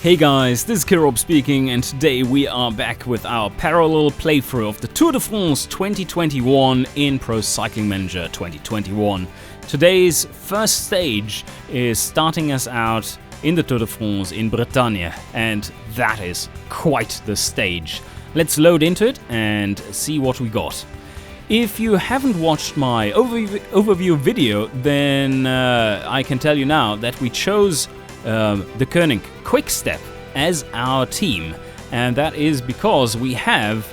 Hey guys, this is Kirob speaking, and today we are back with our parallel playthrough of the Tour de France 2021 in Pro Cycling Manager 2021. Today's first stage is starting us out in the Tour de France in Bretagne, and that is quite the stage. Let's load into it and see what we got. If you haven't watched my overview video, then I can tell you now that we chose Deceuninck Quick-Step as our team, and that is because we have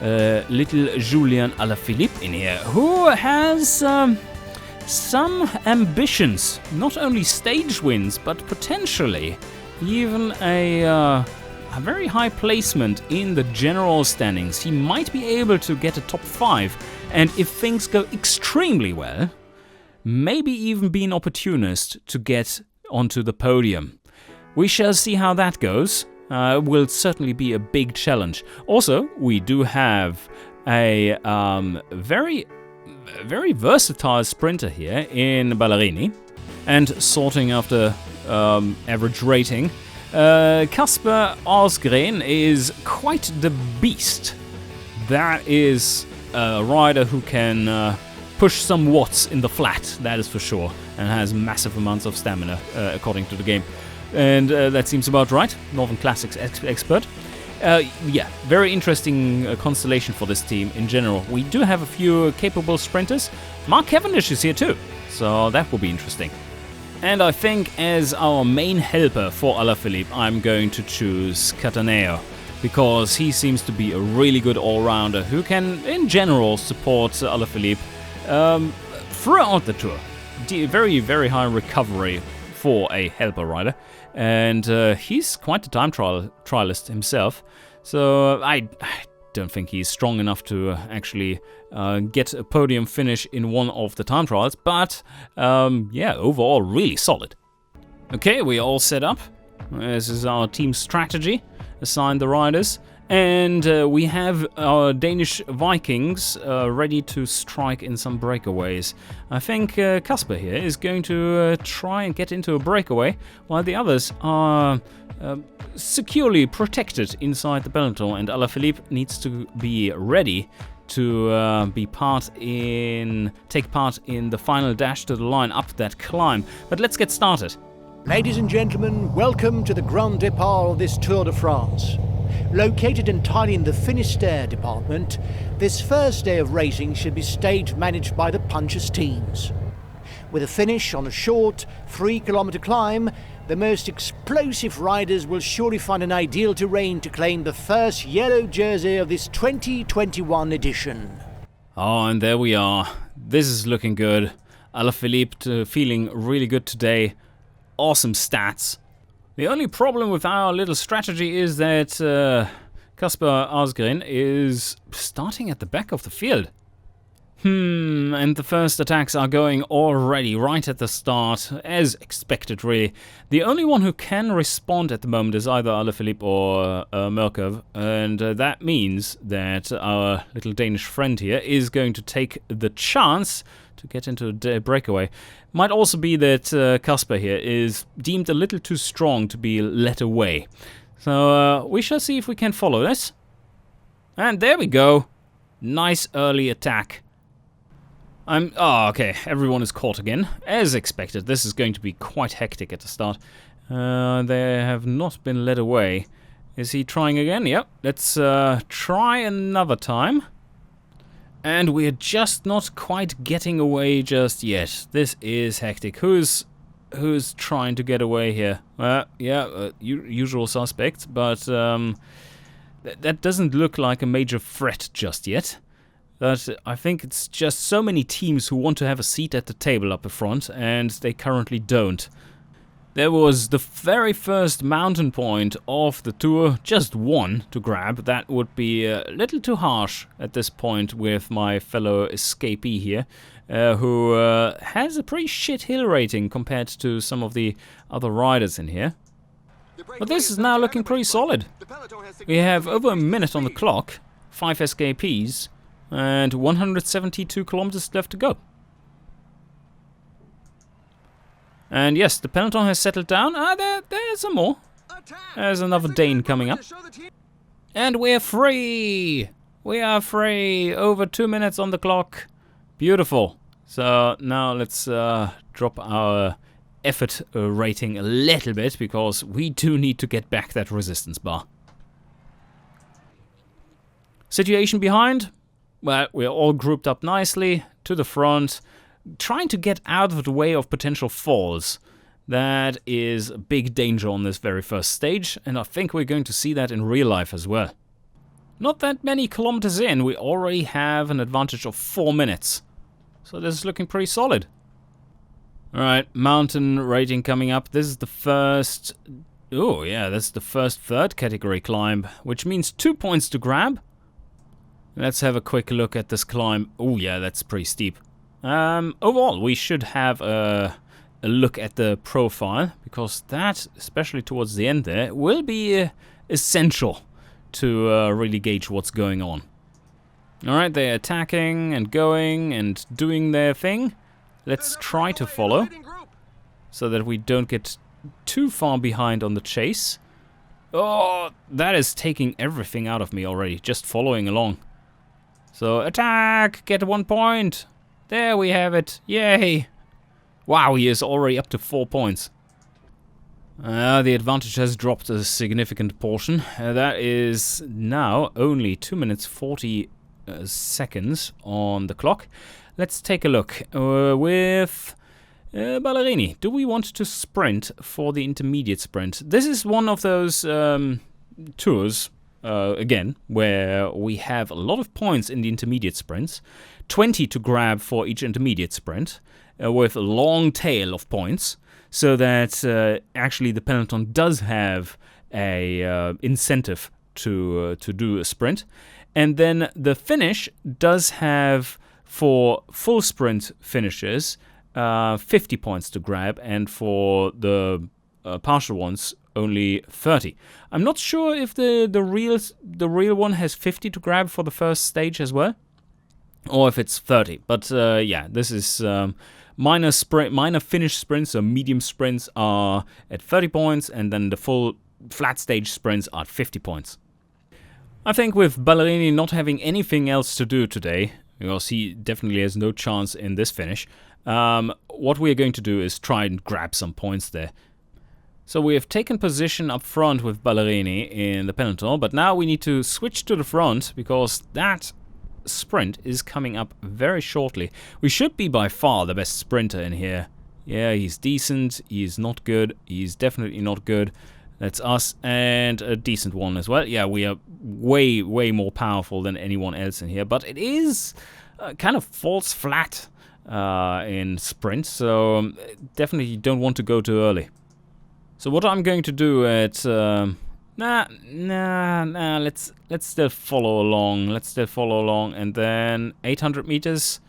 little Julian Alaphilippe in here, who has some ambitions, not only stage wins, but potentially even a very high placement in the general standings. He might be able to get a top 5, and if things go extremely well, maybe even be an opportunist to get onto the podium. We shall see how that goes. Will certainly be a big challenge. Also, we do have a very versatile sprinter here in Ballerini, and sorting after average rating. Kasper Arsgren is quite the beast. That is a rider who can push some watts in the flat, that is for sure, and has massive amounts of stamina, according to the game. And that seems about right. Northern Classics expert. Yeah, very interesting constellation for this team in general. We do have a few capable sprinters. Mark Cavendish is here too, so that will be interesting. And I think as our main helper for Alaphilippe, I'm going to choose Cataneo, because he seems to be a really good all-rounder who can, in general, support Alaphilippe throughout the tour. Very, very high recovery for a helper rider, and he's quite a time trialist himself, so I don't think he's strong enough to actually get a podium finish in one of the time trials, but yeah, overall really solid. Okay, we're all set up. This is our team strategy. Assign the riders, and we have our Danish Vikings ready to strike in some breakaways. I think Kasper here is going to try and get into a breakaway, while the others are securely protected inside the peloton, and Alaphilippe needs to be ready to take part in the final dash to the line up that climb. But let's get started. Ladies and gentlemen, welcome to the Grand Départ of this Tour de France. Located entirely in the Finistère department, this first day of racing should be stage managed by the punchers teams. With a finish on a short 3-kilometer climb, the most explosive riders will surely find an ideal terrain to claim the first yellow jersey of this 2021 edition. Oh, and there we are. This is looking good. Alaphilippe feeling really good today. Awesome stats. The only problem with our little strategy is that Kasper Arsgren is starting at the back of the field. And the first attacks are going already right at the start, as expected really. The only one who can respond at the moment is either Alaphilippe or Mørkøv, and that means that our little Danish friend here is going to take the chance to get into a breakaway. Might also be that Kasper here is deemed a little too strong to be led away. So we shall see if we can follow this. And there we go. Nice early attack. Okay, everyone is caught again. As expected, this is going to be quite hectic at the start. They have not been led away. Is he trying again? Yep, let's try another time. And we're just not quite getting away just yet. This is hectic. Who's trying to get away here? Usual suspects, but that doesn't look like a major threat just yet. But I think it's just so many teams who want to have a seat at the table up front, and they currently don't. There was the very first mountain point of the tour, just one to grab. That would be a little too harsh at this point with my fellow escapee here, who has a pretty shit hill rating compared to some of the other riders in here. But this is now looking pretty solid. We have over a minute on the clock, 5 escapees, and 172 kilometers left to go. And yes, the peloton has settled down. There's some more. There's another Dane coming up. And we're free! We are free! Over 2 minutes on the clock. Beautiful. So now let's drop our effort rating a little bit, because we do need to get back that resistance bar. Situation behind? Well, we're all grouped up nicely to the front, trying to get out of the way of potential falls. That is a big danger on this very first stage, and I think we're going to see that in real life as well. Not that many kilometers in, we already have an advantage of 4 minutes. So this is looking pretty solid. Alright, mountain rating coming up. This is the first... Oh yeah, this is the first third category climb, which means 2 points to grab. Let's have a quick look at this climb. Oh yeah, that's pretty steep. Overall, we should have a look at the profile, because that, especially towards the end there, will be essential to really gauge what's going on. Alright, they're attacking and going and doing their thing. Let's try to follow, so that we don't get too far behind on the chase. Oh, that is taking everything out of me already, just following along. So, attack! Get 1 point! There we have it! Yay! Wow, he is already up to 4 points. The advantage has dropped a significant portion. That is now only 2 minutes 40 seconds on the clock. Let's take a look with Ballerini. Do we want to sprint for the intermediate sprint? This is one of those tours, again, where we have a lot of points in the intermediate sprints. 20 to grab for each intermediate sprint, with a long tail of points, so that actually the peloton does have a incentive to do a sprint. And then the finish does have, for full sprint finishes, 50 points to grab, and for the partial ones, only 30. I'm not sure if the real one has 50 to grab for the first stage as well, or if it's 30. But yeah, this is minor finish sprints, or medium sprints, are at 30 points, and then the full flat stage sprints are at 50 points. I think with Ballerini not having anything else to do today, because he definitely has no chance in this finish, what we are going to do is try and grab some points there. So we have taken position up front with Ballerini in the peloton, but now we need to switch to the front, because that sprint is coming up very shortly. We should be by far the best sprinter in here. Yeah, he's decent, he's not good, he's definitely not good. That's us, and a decent one as well. Yeah, we are way, way more powerful than anyone else in here, but it is kind of falls flat in sprint, so definitely don't want to go too early. So what I'm going to do at... let's still follow along, and then 800 meters.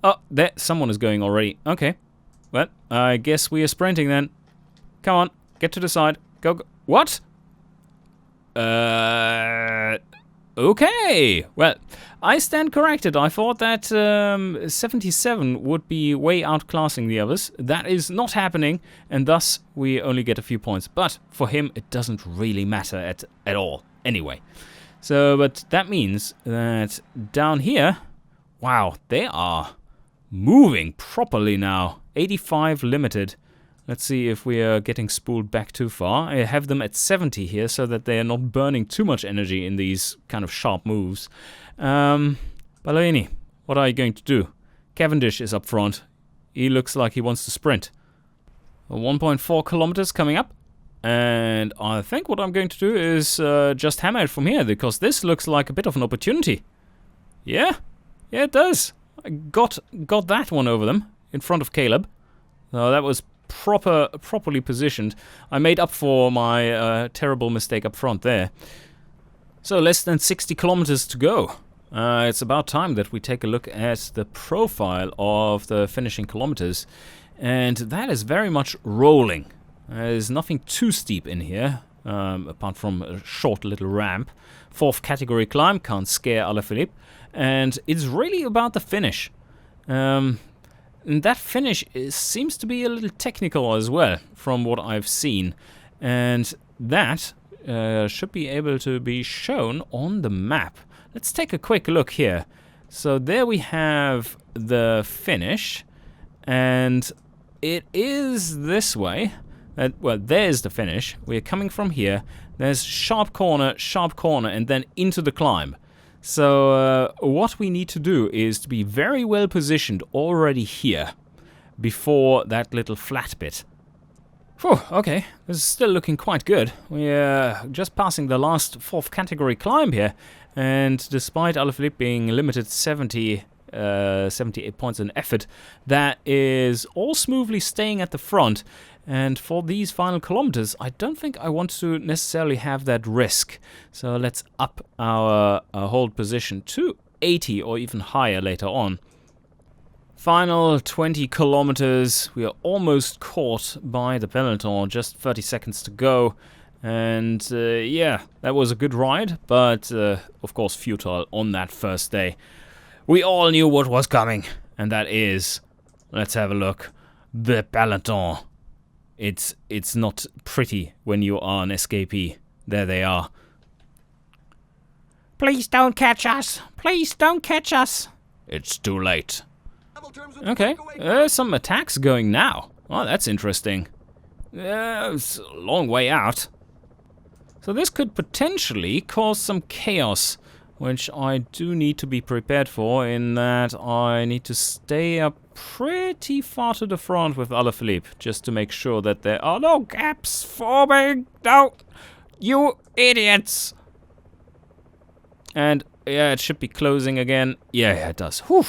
Oh, there, someone is going already. Okay, well, I guess we are sprinting then. Come on, get to the side. Go, go. What? Okay. Well, I stand corrected. I thought that 77 would be way outclassing the others. That is not happening, and thus we only get a few points. But for him, it doesn't really matter at all. Anyway. So, but that means that down here, wow, they are moving properly now. 85 limited. Let's see if we are getting spooled back too far. I have them at 70 here, so that they are not burning too much energy in these kind of sharp moves. Ballerini, what are you going to do? Cavendish is up front. He looks like he wants to sprint. 1.4 kilometers coming up. And I think what I'm going to do is just hammer it from here, because this looks like a bit of an opportunity. Yeah, it does. I got that one over them in front of Caleb. So that was properly positioned. I made up for my terrible mistake up front there. So less than 60 kilometers to go. It's about time that we take a look at the profile of the finishing kilometers, and that is very much rolling. There's nothing too steep in here, apart from a short little ramp. 4th category climb, can't scare Alaphilippe, and it's really about the finish. And that finish seems to be a little technical as well, from what I've seen. And that should be able to be shown on the map. Let's take a quick look here. So there we have the finish, and it is this way. Well, there's the finish. We're coming from here. There's sharp corner, and then into the climb. So what we need to do is to be very well positioned already here before that little flat bit. Whew, okay, this is still looking quite good. We're just passing the last 4th category climb here, and despite Alaphilippe being limited 78 points in effort, that is all smoothly staying at the front. And for these final kilometers, I don't think I want to necessarily have that risk. So let's up our hold position to 80 or even higher later on. Final 20 kilometers, we are almost caught by the peloton, just 30 seconds to go. And yeah, that was a good ride, but of course futile on that first day. We all knew what was coming, and that is, let's have a look, the peloton. It's not pretty when you are an escapee. There they are. Please don't catch us! Please don't catch us! It's too late. Okay, some attacks going now. Oh, that's interesting. It's a long way out. So this could potentially cause some chaos, which I do need to be prepared for, in that I need to stay up pretty far to the front with Alaphilippe, just to make sure that there are no gaps forming. No, you idiots! And yeah, it should be closing again. Yeah, it does. Whew.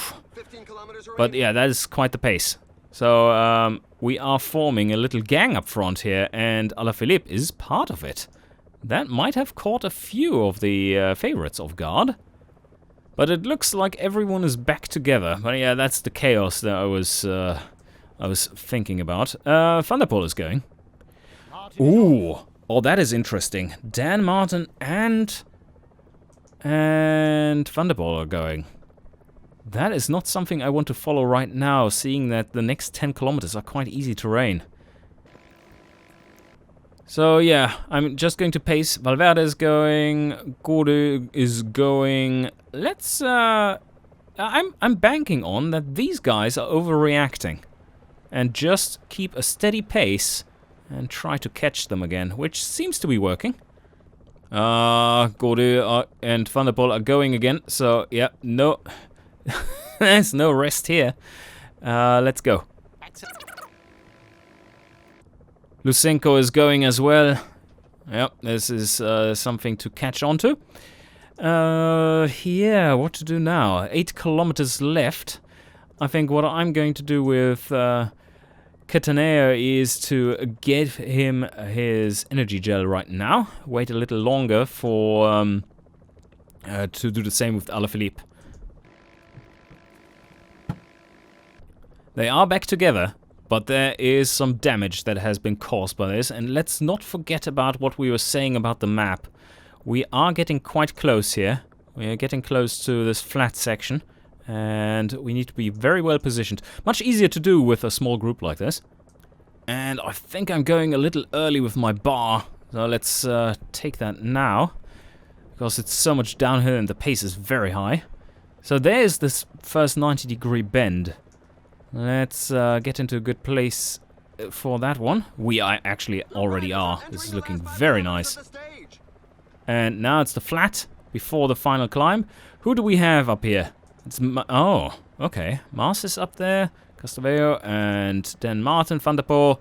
But yeah, that is quite the pace. So we are forming a little gang up front here, and Alaphilippe is part of it. That might have caught a few of the favorites off guard. But it looks like everyone is back together. But yeah, that's the chaos that I was thinking about. Van der Poel is going. Ooh, oh, that is interesting. Dan Martin and Van der Poel are going. That is not something I want to follow right now, seeing that the next 10 kilometers are quite easy terrain. So yeah, I'm just going to pace. Valverde is going, Gorde is going. Let's I'm banking on that these guys are overreacting and just keep a steady pace and try to catch them again, which seems to be working. Gorde and Van der Poel are going again, so yeah, no there's no rest here. Let's go. Lusenko is going as well. Yep, this is something to catch on to. Yeah, what to do now? 8 kilometers left. I think what I'm going to do with Cataneo is to give him his energy gel right now. Wait a little longer for to do the same with Alaphilippe. They are back together. But there is some damage that has been caused by this, and let's not forget about what we were saying about the map. We are getting quite close here. We are getting close to this flat section, and we need to be very well positioned. Much easier to do with a small group like this. And I think I'm going a little early with my bar, so let's take that now, because it's so much downhill and the pace is very high. So there's this first 90-degree bend. Let's get into a good place for that one. We actually already are. This is looking very nice. And now it's the flat before the final climb. Who do we have up here? It's oh, okay. Mars is up there. Castaveo and Dan Martin, Van der Poel,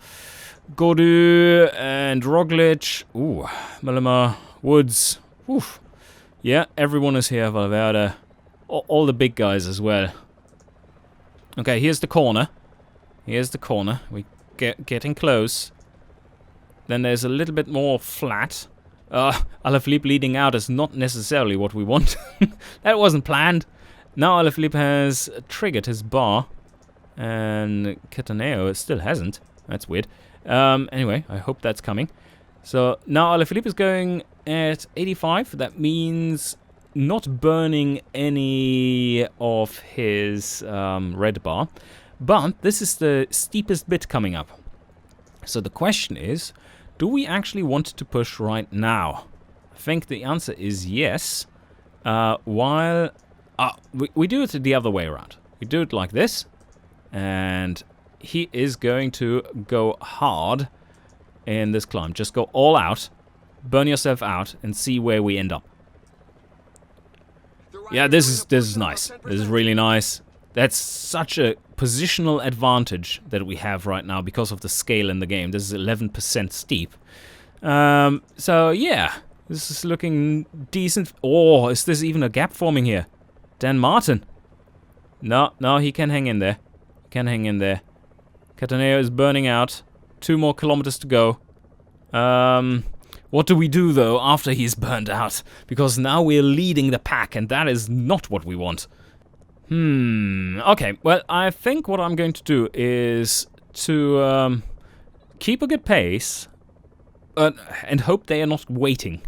Gorde and Roglic. Ooh, Millema, Woods. Oof. Yeah, everyone is here. Valverde. All the big guys as well. Okay, here's the corner. Here's the corner. We getting close. Then there's a little bit more flat. Alaphilippe leading out is not necessarily what we want. That wasn't planned. Now Alaphilippe has triggered his bar. And Cataneo still hasn't. That's weird. Anyway, I hope that's coming. So now Alaphilippe is going at 85. That means not burning any of his red bar, but this is the steepest bit coming up. So the question is, do we actually want to push right now? I think the answer is yes. While we do it the other way around. We do it like this, and he is going to go hard in this climb. Just go all out, burn yourself out, and see where we end up. Yeah, this is nice. This is really nice. That's such a positional advantage that we have right now because of the scale in the game. This is 11% steep. So yeah, this is looking decent. Oh, is this even a gap forming here? Dan Martin. No, he can hang in there. Can hang in there. Cataneo is burning out. 2 more kilometers to go. What do we do, though, after he's burned out? Because now we're leading the pack, and that is not what we want. Okay, well, I think what I'm going to do is to keep a good pace and hope they are not waiting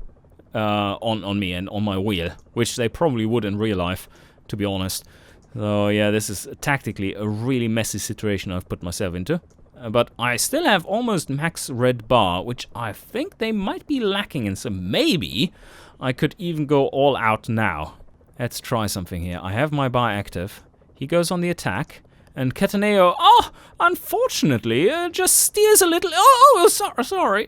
on me and on my wheel, which they probably would in real life, to be honest. So, yeah, this is tactically a really messy situation I've put myself into. But I still have almost max red bar, which I think they might be lacking in. So maybe I could even go all out now. Let's try something here. I have my bar active. He goes on the attack. And Cataneo, unfortunately, just steers a little. Sorry.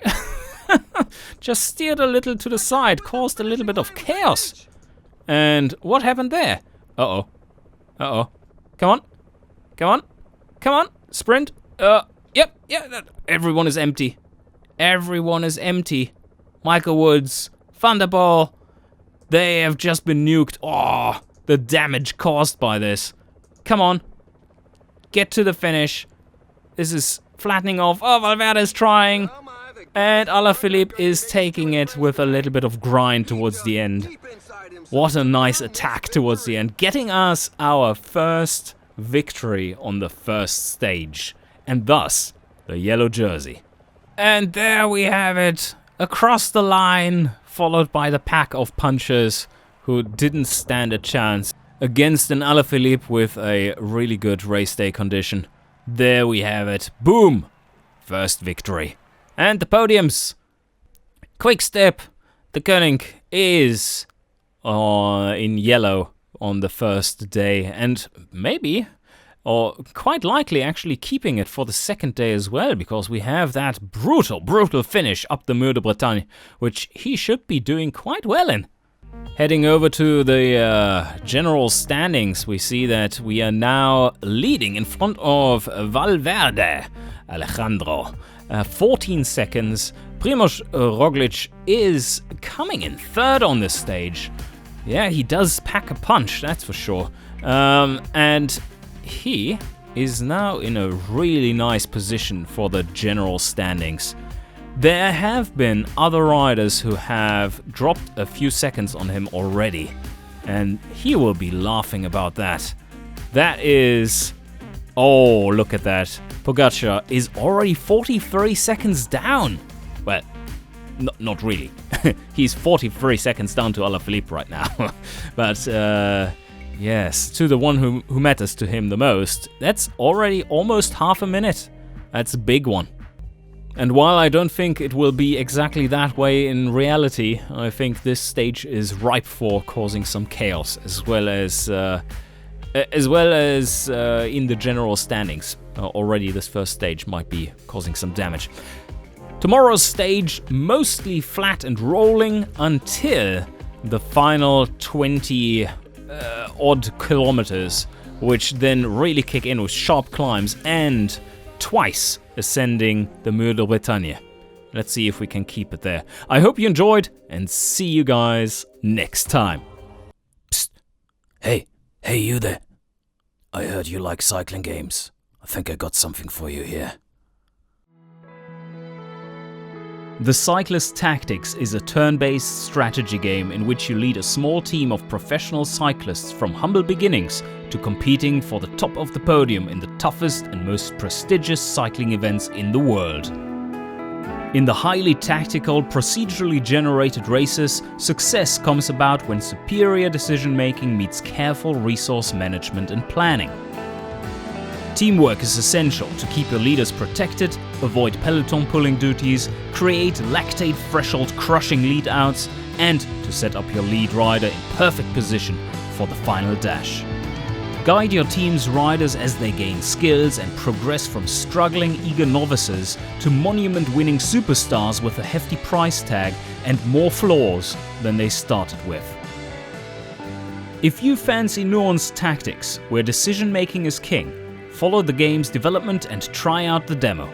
Just steered a little to the side, caused a little bit of chaos. And what happened there? Uh-oh. Come on. Sprint. Yep. Everyone is empty. Michael Woods, Thunderball, they have just been nuked. Oh, the damage caused by this. Come on. Get to the finish. This is flattening off. Oh, Valverde's trying. And Alaphilippe is taking it with a little bit of grind towards the end. What a nice attack towards the end. Getting us our first victory on the first stage. And thus, the yellow jersey. And there we have it. Across the line, followed by the pack of punchers who didn't stand a chance against an Alaphilippe with a really good race day condition. There we have it. Boom! First victory. And the podiums. Quick step. Deceuninck is in yellow on the first day. And maybe, or quite likely actually keeping it for the second day as well, because we have that brutal finish up the Mur de Bretagne, which he should be doing quite well in. Heading over to the general standings, we see that we are now leading in front of Valverde, Alejandro. 14 seconds. Primož Roglič is coming in third on this stage. Yeah, he does pack a punch, that's for sure. And he is now in a really nice position for the general standings. There have been other riders who have dropped a few seconds on him already, and he will be laughing about that. That is... oh, look at that. Pogačar is already 43 seconds down. Well, not really. He's 43 seconds down to Alaphilippe right now. But, yes, to the one who matters to him the most, that's already almost half a minute. That's a big one. And while I don't think it will be exactly that way in reality, I think this stage is ripe for causing some chaos, as well as in the general standings. Already this first stage might be causing some damage. Tomorrow's stage, mostly flat and rolling until the final 20 odd kilometers, which then really kick in with sharp climbs and twice ascending the Mur de Bretagne. Let's see if we can keep it there. I hope you enjoyed, and see you guys next time. Psst. Hey you there. I heard you like cycling games. I think I got something for you here. The Cyclist Tactics is a turn-based strategy game in which you lead a small team of professional cyclists from humble beginnings to competing for the top of the podium in the toughest and most prestigious cycling events in the world. In the highly tactical, procedurally generated races, success comes about when superior decision-making meets careful resource management and planning. Teamwork is essential to keep your leaders protected, avoid peloton pulling duties, create lactate threshold crushing lead outs, and to set up your lead rider in perfect position for the final dash. Guide your team's riders as they gain skills and progress from struggling eager novices to monument-winning superstars with a hefty price tag and more flaws than they started with. If you fancy nuanced tactics where decision-making is king, follow the game's development and try out the demo.